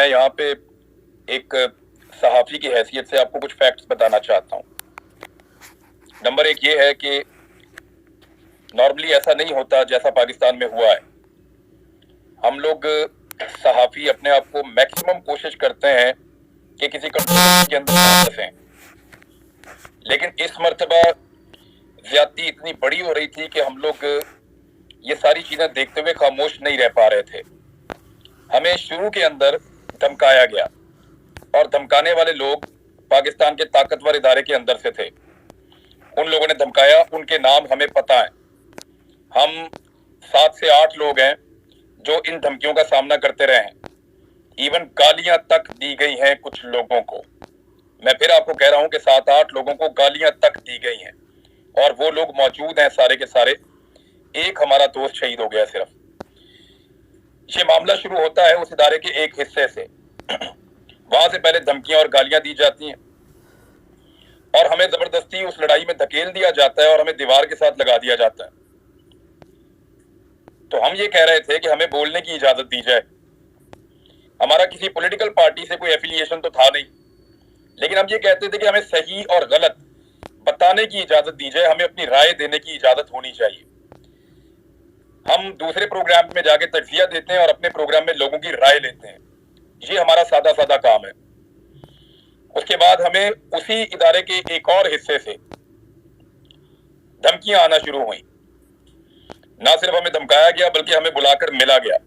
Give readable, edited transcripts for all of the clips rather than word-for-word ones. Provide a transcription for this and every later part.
मैं यहाँ पे एक सहाफ़ी की हैसियत से आपको कुछ फैक्ट्स बताना चाहता हूँ। नंबर एक ये है कि नॉर्मली ऐसा नहीं होता जैसा पाकिस्तान में हुआ है। हम लोग सहाफ़ी अपने आप को मैक्सिमम कोशिश करते हैं कि किसी कंट्रोवर्सी के अंदर ना फंसें, लेकिन इस मर्तबा ज्यादती इतनी बड़ी हो रही थी कि हम लोग ये सारी चीजें देखते हुए खामोश नहीं रह पा रहे थे। हमें शुरू के अंदर धमकाया गया और धमकाने वाले लोग पाकिस्तान के ताकतवर इदारे के अंदर से थे। उन लोगों ने धमकाया, उनके नाम हमें पता है। हम 7 से 8 लोग हैं जो इन धमकियों का सामना करते रहे हैं। इवन गालियां तक दी गई हैं कुछ लोगों को। मैं फिर आपको कह रहा हूं कि 7-8 लोगों को गालियां तक दी गई हैं और वो लोग मौजूद हैं सारे के सारे। एक हमारा दोस्त शहीद हो गया सिर्फ। ये मामला शुरू होता है उस इदारे के एक हिस्से से। वहां से पहले धमकियां और गालियां दी जाती हैं और हमें जबरदस्ती उस लड़ाई में धकेल दिया जाता है और हमें दीवार के साथ लगा दिया जाता है। तो हम ये कह रहे थे कि हमें बोलने की इजाजत दी जाए। हमारा किसी पॉलिटिकल पार्टी से कोई एफिलिएशन तो था नहीं, लेकिन हम ये कहते थे कि हमें सही और गलत बताने की इजाजत दी जाए, हमें अपनी राय देने की इजाजत होनी चाहिए। हम दूसरे प्रोग्राम में जाके तज्जिया देते हैं और अपने प्रोग्राम में लोगों की राय लेते हैं। ये हमारा सादा सादा काम है। उसके बाद हमें उसी इदारे के एक और हिस्से से धमकियां आना शुरू हुई। ना सिर्फ हमें धमकाया गया बल्कि हमें बुलाकर मिला गया।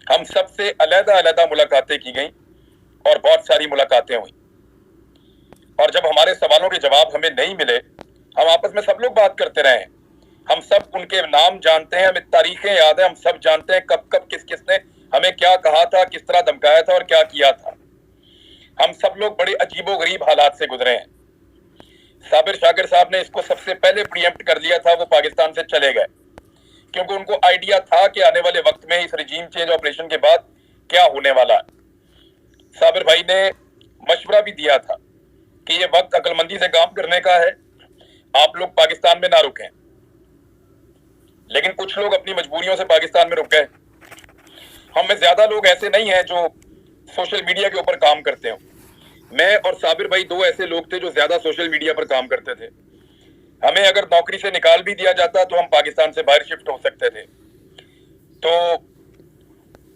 हम सबसे अलग-अलग मुलाकातें की गई और बहुत सारी मुलाकातें हुई। और जब हमारे सवालों के जवाब हमें नहीं मिले, हम आपस में सब लोग बात करते रहे हैं। हम सब उनके नाम जानते हैं, हमें तारीखें याद है, हम सब जानते हैं कब कब किस किस ने हमें क्या कहा था, किस तरह धमकाया था और क्या किया था। हम सब लोग बड़े अजीबोगरीब हालात से गुजरे हैं। साबिर शाकिर साहब ने इसको सबसे पहले प्रीएम्प्ट कर लिया था, वो पाकिस्तान से चले गए क्योंकि उनको आइडिया था कि आने वाले वक्त में इस रिजीम चेंज ऑपरेशन के बाद क्या होने वाला है। साबिर भाई ने मशवरा भी दिया था कि ये वक्त अक्लमंदी से काम करने का है, आप लोग पाकिस्तान में ना रुकें। लेकिन कुछ लोग अपनी मजबूरियों से पाकिस्तान में रुक गए। हम में ज्यादा लोग ऐसे नहीं हैं जो सोशल मीडिया के ऊपर काम करते हो। मैं और साबिर भाई दो ऐसे लोग थे जो ज्यादा सोशल मीडिया पर काम करते थे। हमें अगर नौकरी से निकाल भी दिया जाता तो हम पाकिस्तान से बाहर शिफ्ट हो सकते थे। तो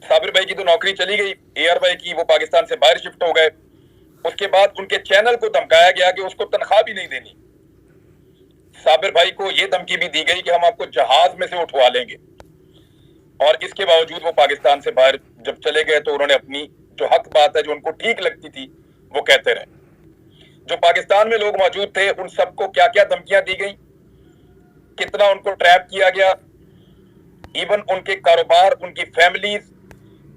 साबिर भाई की तो नौकरी चली गई, एआर भाई की वो पाकिस्तान से बाहर शिफ्ट हो गए। उसके बाद उनके चैनल को धमकाया गया कि उसको तनख्वाह भी नहीं देनी। साबिर भाई को यह धमकी भी दी गई कि हम आपको जहाज में से उठवा लेंगे। और इसके बावजूद वो पाकिस्तान से बाहर जब चले गए तो उन्होंने अपनी जो हक बात है, जो उनको ठीक लगती थी, वो कहते रहे। जो पाकिस्तान में लोग मौजूद थे उन सबको क्या क्या धमकियां दी गई, कितना उनको ट्रैप किया गया। इवन उनके कारोबार, उनकी फैमिलीज,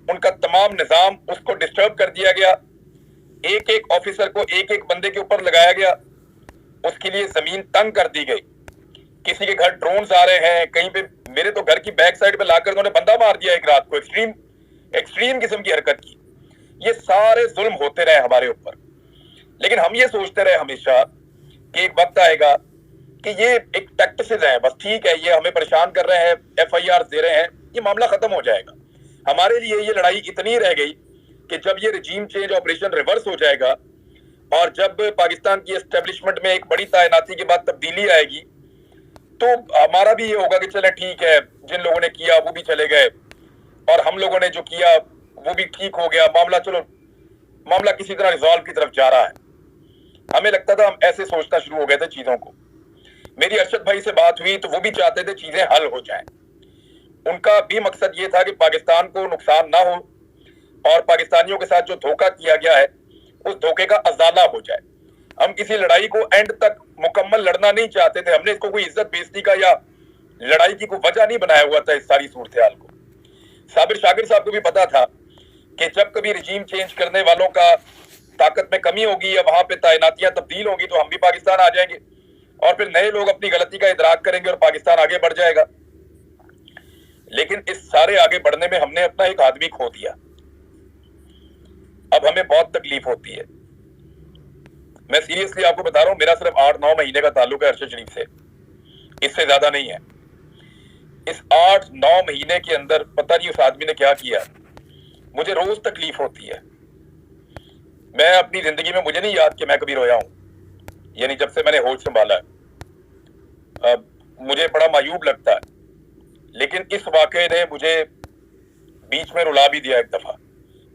उनका तमाम निजाम, उसको डिस्टर्ब कर दिया गया। एक एक ऑफिसर को एक एक बंदे के ऊपर लगाया गया। उसके लिए जमीन तंग कर दी गई। किसी के घर ड्रोन्स आ रहे हैं, कहीं पे मेरे तो घर की बैक साइड पे लाकर उन्होंने बंदा मार दिया एक रात को। एक्सट्रीम किस्म की हरकत की। ये सारे जुल्म होते रहे हमारे ऊपर, लेकिन हम ये सोचते रहे हमेशा कि एक वक्त आएगा कि ये एक टैक्टिसेस है, बस ठीक है, ये हमें परेशान कर रहे हैं, एफआईआर दे रहे हैं, ये मामला खत्म हो जाएगा। हमारे लिए ये लड़ाई इतनी रह गई कि जब ये रिजीम चेंज ऑपरेशन रिवर्स हो जाएगा और जब पाकिस्तान की एस्टेब्लिशमेंट में एक बड़ी तैनाती के बाद तब्दीली आएगी, तो हमारा भी ये होगा कि चले ठीक है, जिन लोगों ने किया वो भी चले गए और हम लोगों ने जो किया वो भी ठीक हो गया। मामला किसी तरह रिजॉल्व की तरफ जा रहा है। हमें लगता था, हम ऐसे सोचना शुरू हो गए थे चीजों को। मेरी अरशद भाई से बात हुई तो वो भी चाहते थे चीजें हल हो जाएं। उनका भी मकसद ये था कि पाकिस्तान को नुकसान ना हो और पाकिस्तानियों के साथ जो धोखा किया गया है उस धोखे का अजाला हो जाए। हम किसी लड़ाई को एंड तक मुकम्मल लड़ना नहीं चाहते थे। हमने इसको कोई इज्जत बेइज्जती का या लड़ाई की कोई वजह नहीं बनाया हुआ था इस सारी सूरत हाल को। साबिर शाकिर साहब को भी पता था कि जब कभी रिजीम चेंज करने वालों का ताकत में कमी होगी या वहां पे तैनातियां तब्दील होगी तो हम भी पाकिस्तान आ जाएंगे और फिर नए लोग अपनी गलती का इदराक करेंगे और पाकिस्तान आगे बढ़ जाएगा। लेकिन इस सारे आगे बढ़ने में हमने अपना एक आदमी खो दिया। अब हमें बहुत तकलीफ होती है। मैं सीरियसली आपको बता रहा हूं, मेरा सिर्फ 8-9 महीने का ताल्लुक है अरशद शरीफ से, इससे ज्यादा नहीं है। इस 8-9 महीने के अंदर पता नहीं उस आदमी ने क्या किया, मुझे रोज तकलीफ होती है। मैं अपनी जिंदगी में, मुझे नहीं याद कि मैं कभी रोया हूं, यानी जब से मैंने होश संभाला है। मुझे बड़ा मायूब लगता है, लेकिन इस वाकये ने मुझे बीच में रुला भी दिया एक दफा,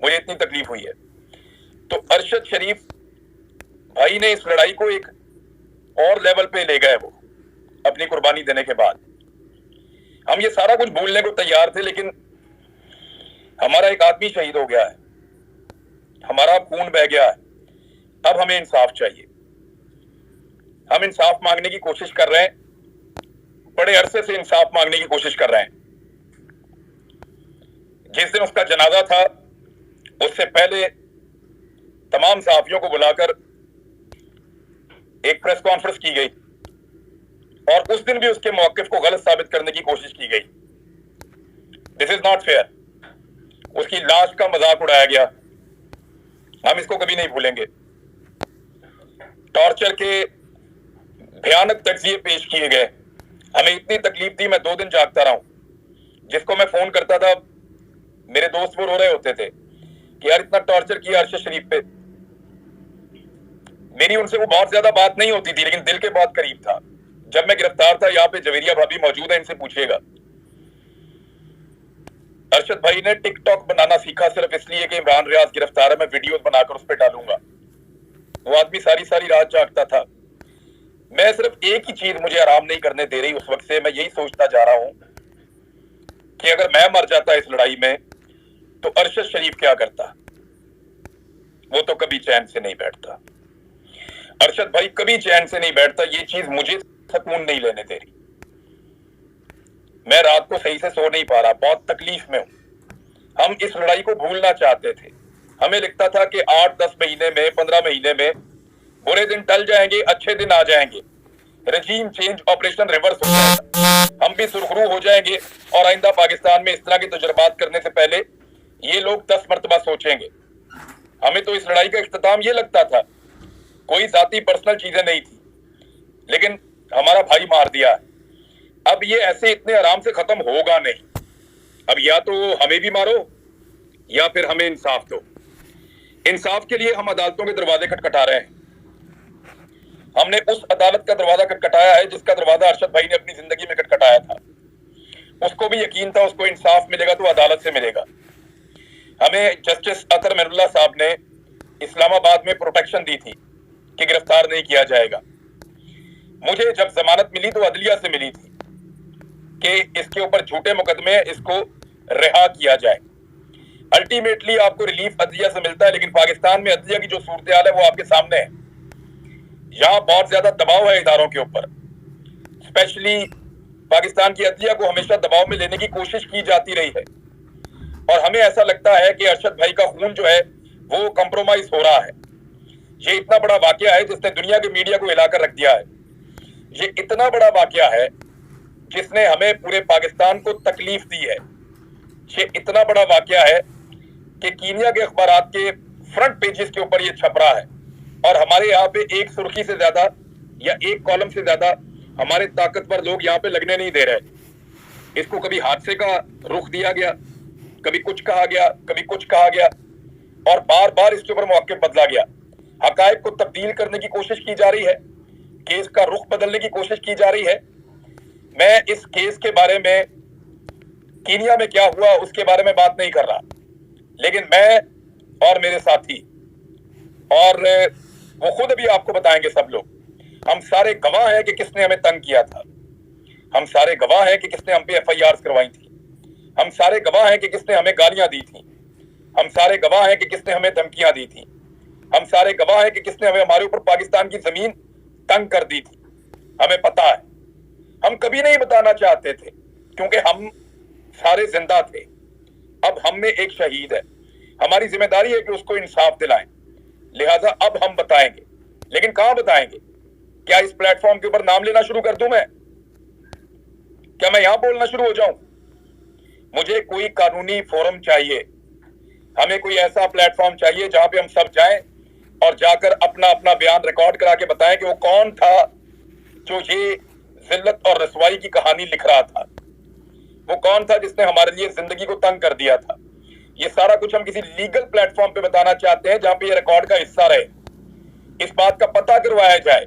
मुझे इतनी तकलीफ हुई है। तो अरशद शरीफ भाई ने इस लड़ाई को एक और लेवल पे ले गए, वो अपनी कुर्बानी देने के बाद। हम ये सारा कुछ भूलने को तैयार थे, लेकिन हमारा एक आदमी शहीद हो गया है, हमारा खून बह गया है। अब हमें इंसाफ चाहिए। हम इंसाफ मांगने की कोशिश कर रहे हैं, बड़े अरसे से इंसाफ मांगने की कोशिश कर रहे हैं। जिस दिन उसका जनाजा था, उससे पहले तमाम सहाफियों को बुलाकर एक प्रेस कॉन्फ्रेंस की गई और उस दिन भी उसके मौकिफ को गलत साबित करने की कोशिश की गई। This is not fair. उसकी लाश का मजाक उड़ाया गया, हम इसको कभी नहीं भूलेंगे। टॉर्चर के भयानक तज्जिए पेश किए गए, हमें इतनी तकलीफ दी, मैं 2 दिन जागता रहा हूं। जिसको मैं फोन करता था, मेरे दोस्त वो रो रहे होते थे कि यार इतना टॉर्चर किया अरशद शरीफ पे। मेरी उनसे वो बहुत ज्यादा बात नहीं होती थी, लेकिन दिल के बहुत करीब था। जब मैं गिरफ्तार था, यहाँ पे जवेरिया भाभी मौजूद है, इनसे पूछिएगा। अरशद भाई ने टिकटॉक बनाना सीखा सिर्फ इसलिए कि इमरान रियाज गिरफ्तार है, मैं वीडियोस बनाकर उस पर डालूंगा। वो आदमी सारी सारी रात जागता था। मैं सिर्फ एक ही चीज मुझे आराम नहीं करने दे रही उस वक्त से, मैं यही सोचता जा रहा हूं कि अगर मैं मर जाता इस लड़ाई में तो अरशद शरीफ क्या करता। वो तो कभी चैन से नहीं बैठता, अरशद भाई कभी चैन से नहीं बैठता। ये चीज मुझे सुकून नहीं लेने दे रही। मैं रात को सही से सो नहीं पा रहा, बहुत तकलीफ में हूं। हम इस लड़ाई को भूलना चाहते थे। हमें लिखता था कि 8-10 महीने में, 15 महीने में बुरे दिन टल जाएंगे, अच्छे दिन आ जाएंगे, रजीम चेंज ऑपरेशन रिवर्स हो जाएगा, हम भी सुरखरू हो जाएंगे और आइंदा पाकिस्तान में इस तरह के तजुर्बात करने से पहले ये लोग 10 मरतबा सोचेंगे। हमें तो इस लड़ाई का इख्तिताम ये लगता था, कोई जाती पर्सनल चीजें नहीं थी, लेकिन हमारा भाई मार दिया। अब ये ऐसे इतने आराम से खत्म होगा नहीं। अब या तो हमें भी मारो या फिर हमें इंसाफ दो। इंसाफ के लिए हम अदालतों के दरवाजे खटखटा रहे हैं। हमने उस अदालत का दरवाजा खटखटाया है जिसका दरवाजा अरशद भाई ने अपनी जिंदगी में खटखटाया था। उसको भी यकीन था उसको इंसाफ मिलेगा तो अदालत से मिलेगा। हमें जस्टिस अतर मेनुल्लाह साहब ने इस्लामाबाद में प्रोटेक्शन दी थी कि गिरफ्तार नहीं किया जाएगा। मुझे जब जमानत मिली तो अदलिया से मिली थी कि इसके ऊपर झूठे मुकदमे, इसको रिहा किया जाए। अल्टीमेटली आपको रिलीफ अदलिया से मिलता है, लेकिन पाकिस्तान में अदलिया की जो सूरत हाल है वो आपके सामने है। यहाँ बहुत ज्यादा दबाव है इदारों के ऊपर। स्पेशली पाकिस्तान की अदलिया को हमेशा दबाव में लेने की कोशिश की जाती रही है और हमें ऐसा लगता है कि अरशद भाई का खून जो है वो कंप्रोमाइज हो रहा है। ये इतना बड़ा वाकया है जिसने दुनिया के मीडिया को हिलाकर रख दिया है। ये इतना बड़ा वाकया है जिसने हमें पूरे पाकिस्तान को तकलीफ दी है। ये इतना बड़ा वाकया है कि कीनिया के अखबारात के फ्रंट पेजेस के ऊपर ये छप रहा है और हमारे यहाँ पे एक सुर्खी से ज्यादा या एक कॉलम से ज्यादा हमारे ताकतवर लोग यहाँ पे लगने नहीं दे रहे। इसको कभी हादसे का रुख दिया गया, कभी कुछ कहा गया, कभी कुछ कहा गया और बार बार इसके ऊपर मौके बदला गया। हकायक को तब्दील करने की कोशिश की जा रही है, केस का रुख बदलने की कोशिश की जा रही है। मैं इस केस के बारे में, कीनिया में क्या हुआ उसके बारे में बात नहीं कर रहा, लेकिन मैं और मेरे साथी और वो खुद भी आपको बताएंगे सब लोग, हम सारे गवाह हैं कि किसने हमें तंग किया था। हम सारे गवाह हैं कि किसने हम पे FIRs करवाई थी। हम सारे गवाह हैं कि किसने हमें गालियां दी थी। हम सारे गवाह हैं कि किसने हमें धमकियां दी थी। हम सारे गवाह हैं कि किसने हमें, हमारे ऊपर पाकिस्तान की जमीन तंग कर दी थी। हमें पता है। हम कभी नहीं बताना चाहते थे क्योंकि हम सारे जिंदा थे। अब हम में एक शहीद है, हमारी जिम्मेदारी है कि उसको इंसाफ दिलाएं। लिहाजा अब हम बताएंगे, लेकिन कहां बताएंगे? क्या इस प्लेटफॉर्म के ऊपर नाम लेना शुरू कर दूं मैं? क्या मैं यहां बोलना शुरू हो जाऊं? मुझे कोई कानूनी फोरम चाहिए। हमें कोई ऐसा प्लेटफॉर्म चाहिए जहां पे हम सब जाएं और जाकर अपना अपना बयान रिकॉर्ड करा के बताएं कि वो कौन था जो ये जिल्लत और रसवाई की कहानी लिख रहा था। वो कौन था जिसने हमारे लिए जिंदगी को तंग कर दिया था। ये सारा कुछ हम किसी लीगल प्लेटफॉर्म पे बताना चाहते हैं जहां पे ये रिकॉर्ड का हिस्सा रहे। इस बात का पता करवाया जाए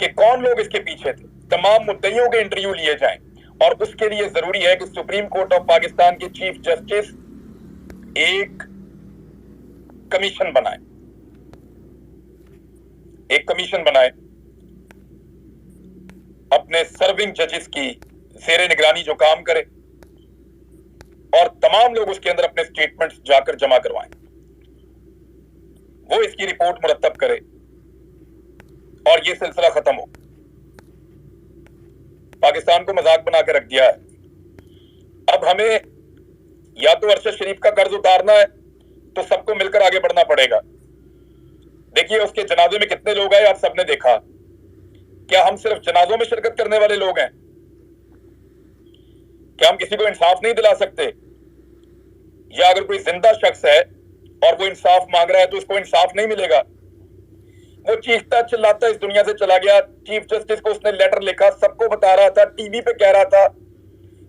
कि कौन लोग इसके पीछे थे, तमाम मुद्दइयों के इंटरव्यू लिए जाएं, और उसके लिए जरूरी है कि सुप्रीम कोर्ट ऑफ पाकिस्तान के चीफ जस्टिस एक कमीशन बनाए, अपने सर्विंग जजेस की जेर निगरानी जो काम करे, और तमाम लोग उसके अंदर अपने स्टेटमेंट्स जाकर जमा करवाएं। वो इसकी रिपोर्ट मुरतब करे और ये सिलसिला खत्म हो। पाकिस्तान को मजाक बना के रख दिया है। अब हमें या तो अरशद शरीफ का कर्ज उतारना है तो सबको मिलकर आगे बढ़ना पड़ेगा। देखिए उसके जनाजे में कितने लोग आए आप सबने देखा। क्या हम सिर्फ जनाजों में शिरकत करने वाले लोग हैं? क्या हम किसी को इंसाफ नहीं दिला सकते? या अगर कोई जिंदा शख्स है और वो इंसाफ मांग रहा है तो उसको इंसाफ नहीं मिलेगा? वो चीखता चिल्लाता इस दुनिया से चला गया। चीफ जस्टिस को उसने लेटर लिखा, सबको बता रहा था, टीवी पे कह रहा था,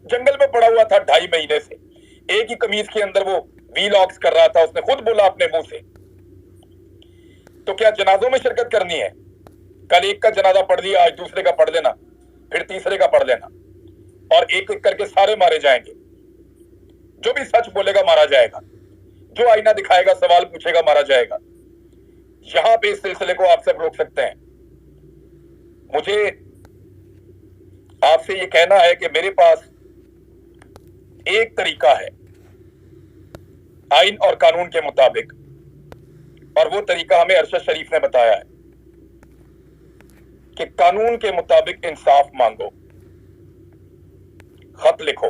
जंगल में पड़ा हुआ था 2.5 महीने से, एक ही कमीज के अंदर वो वीलॉग्स कर रहा था। उसने खुद बोला अपने मुंह से। तो क्या जनाजों में शिरकत करनी है? कल एक का जनाजा पढ़ दिया, आज दूसरे का पढ़ लेना, फिर तीसरे का पढ़ लेना, और एक एक करके सारे मारे जाएंगे। जो भी सच बोलेगा मारा जाएगा, जो आईना दिखाएगा, सवाल पूछेगा, मारा जाएगा। यहां पे इस सिलसिले को आप सब रोक सकते हैं। मुझे आपसे ये कहना है कि मेरे पास एक तरीका है आइन और कानून के मुताबिक, और वो तरीका हमें अरशद शरीफ ने बताया है कि कानून के मुताबिक इंसाफ मांगो, खत लिखो,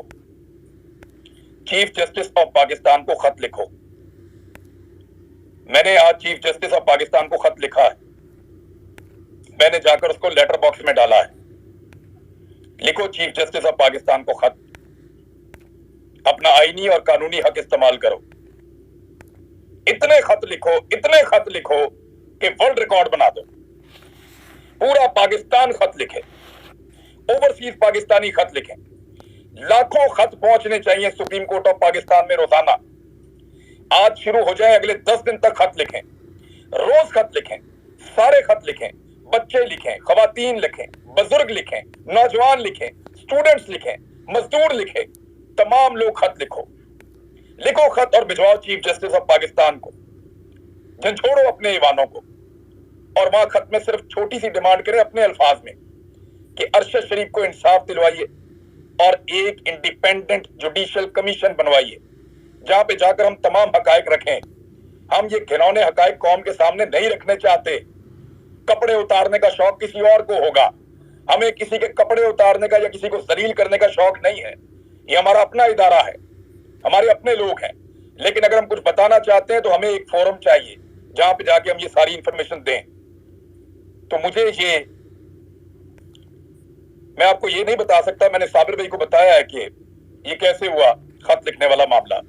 चीफ जस्टिस ऑफ पाकिस्तान को खत लिखो। मैंने आज चीफ जस्टिस ऑफ पाकिस्तान को खत लिखा है। मैंने जाकर उसको लेटर बॉक्स में डाला है। लिखो चीफ जस्टिस ऑफ पाकिस्तान को खत, अपना आईनी और कानूनी हक इस्तेमाल करो। इतने खत लिखो कि वर्ल्ड रिकॉर्ड बना दो। पूरा पाकिस्तान खत लिखे, ओवरसीज पाकिस्तानी खत लिखे। लाखों खत पहुंचने चाहिए सुप्रीम कोर्ट ऑफ पाकिस्तान में रोजाना। आज शुरू हो जाए, अगले 10 दिन तक खत लिखें, रोज खत लिखें, सारे खत लिखें। बच्चे लिखें, खवातीन लिखें, बुजुर्ग लिखें, नौजवान लिखें, स्टूडेंट्स लिखें, मजदूर लिखें, तमाम लोग खत लिखो खत और भिजवाओ चीफ जस्टिस ऑफ पाकिस्तान को। झंझोड़ो अपने ईवानों को, और वहां खत में सिर्फ छोटी सी डिमांड करें अपने अल्फाज में कि अरशद शरीफ को इंसाफ दिलवाइए और एक इंडिपेंडेंट जुडिशियल कमीशन बनवाइए जहां पे जाकर हम तमाम हकायक रखें। हम ये घिनौने हकायक कौम के सामने नहीं रखने चाहते। कपड़े उतारने का शौक किसी और को होगा, हमें किसी के कपड़े उतारने का या किसी को जलील करने का शौक नहीं है। ये हमारा अपना इदारा है, हमारे अपने लोग हैं। लेकिन अगर हम कुछ बताना चाहते हैं तो हमें एक फोरम चाहिए जहां पे जाके हम ये सारी इंफॉर्मेशन दें। तो मैं आपको ये नहीं बता सकता। मैंने साबिर भाई को बताया है कि ये कैसे हुआ खत लिखने वाला मामला,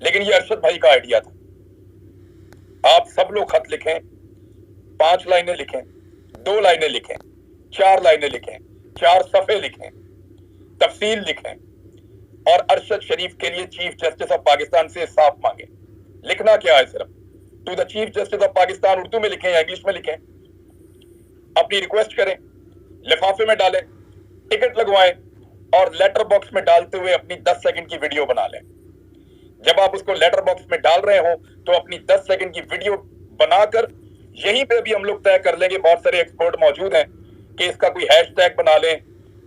लेकिन ये अरशद भाई का आइडिया था। आप सब लोग खत लिखें, 5 लाइनें लिखें, 2 लाइनें लिखें, 4 लाइनें लिखें, 4 सफ़े लिखें, तफसील लिखें, और अरशद शरीफ के लिए चीफ जस्टिस ऑफ पाकिस्तान से इंसाफ मांगे। लिखना क्या है? सिर्फ to the chief justice of Pakistan Urdu में लिखें या इंग्लिश में लिखें। अपनी रिक्वेस्ट करें, लिफाफे में डालें, टिकट लगवाएं, और लेटर बॉक्स में डालते हुए अपनी 10 सेकंड की वीडियो बना लें। जब आप उसको लेटर बॉक्स में डाल रहे हो तो अपनी 10 सेकंड की वीडियो बनाकर यहीं पे भी हम लोग तय कर लेंगे, बहुत सारे एक्सपर्ट मौजूद हैं, कि इसका कोई हैशटैग बना लें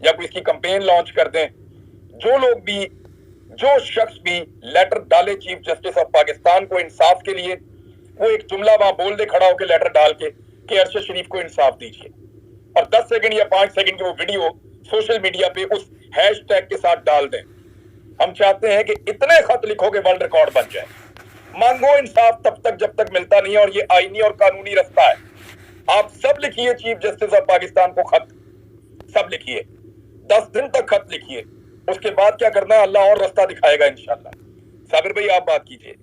या कोई इसकी कैंपेन लॉन्च कर दें। जो शख्स भी लेटर डाले चीफ जस्टिस ऑफ पाकिस्तान को इंसाफ के लिए, वो एक जुमला वहां बोल दे खड़ा होकर लेटर डाल के कि अरशद शरीफ को इंसाफ दीजिए, और 10 सेकंड या 5 सेकंड की वो वीडियो सोशल मीडिया पे उस हैशटैग के साथ डाल दें। हम चाहते हैं कि इतने खत लिखो कि वर्ल्ड रिकॉर्ड बन जाए। मांगो इंसाफ तब तक जब तक मिलता नहीं है, और ये आईनी और कानूनी रास्ता है। आप सब लिखिए चीफ जस्टिस ऑफ पाकिस्तान को खत, सब लिखिए, 10 दिन तक खत लिखिए। उसके बाद क्या करना है अल्लाह और रास्ता दिखाएगा इंशाल्लाह। साबिर भाई आप बात कीजिए।